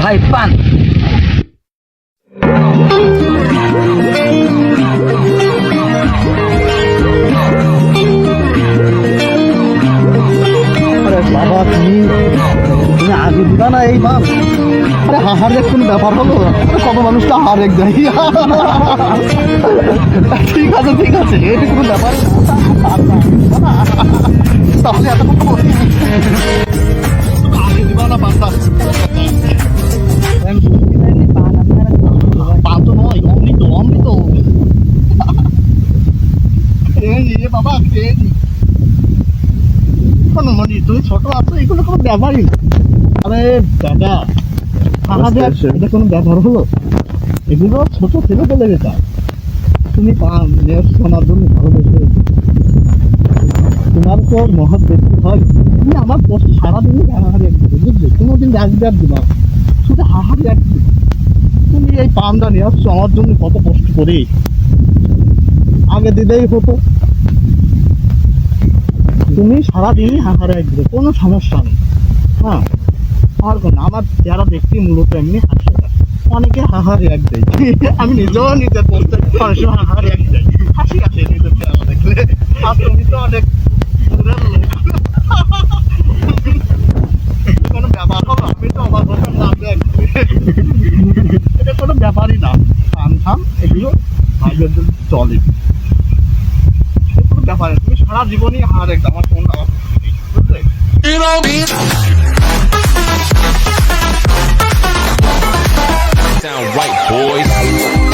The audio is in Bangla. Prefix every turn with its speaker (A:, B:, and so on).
A: ভাই পান।
B: আরে বাবা তুমি তুমি আগে দিবা না এই পান? আরে হাহারের কোনো ব্যাপার হলো? কত মানুষ তো হারেক দেয়। ঠিক আছে ঠিক আছে, এটা কোনো ব্যাপার না। তাহলে এত কথা বলছি আগে দিবা না পানটা? পান তো নয়, অমৃত অমৃত। খেয়ে নি রে বাবা, খেয়ে নি। কোনো মানে তুমি ছোট আছো, এগুলো কোনো ব্যাপারই না। আরে দাদা, এটা কোনো ব্যাপার হলো? এগুলো ছোট ছেলে বলে গেছে। তুমি পান নিয়ে এসছো আমার জন্য ভালোবেসে। তোমার তো মহৎ ব্যক্তি হয়, তুমি আমার কষ্ট সারাদিনই হাহারি এক দিবে, বুঝলে? কোনোদিন এক দেড় দিবা, শুধু হাহারি এক দিবে। তুমি এই পানটা নিয়ে আসছো আমার জন্য কত কষ্ট করে, আগে দিলেই হতো। তুমি সারাদিনই হাহারি এক দিবে, কোনো সমস্যা নেই। হ্যাঁ, আর কোনো আমার যারা ব্যক্তি মূলত এমনি হাসে, অনেকে হাহারি এক দেয়। আমি নিজেও নিজের বলতে হাহারি এক দেয়, হাসি আসে নিজের চেহারা দেখলে। আর তুমি তো অনেক দূরের লোক। কোনো ব্যাপার হলো? আমি তো আমার কথা না দেখ, এটা কোনো ব্যাপারই না। থাম থাম, এগুলো ভাগ্যের জন্য চলে, কোনো ব্যাপার না। তুমি সারা জীবনই হার একদম আমার ফোন বুঝলে?
C: Sound right, boys.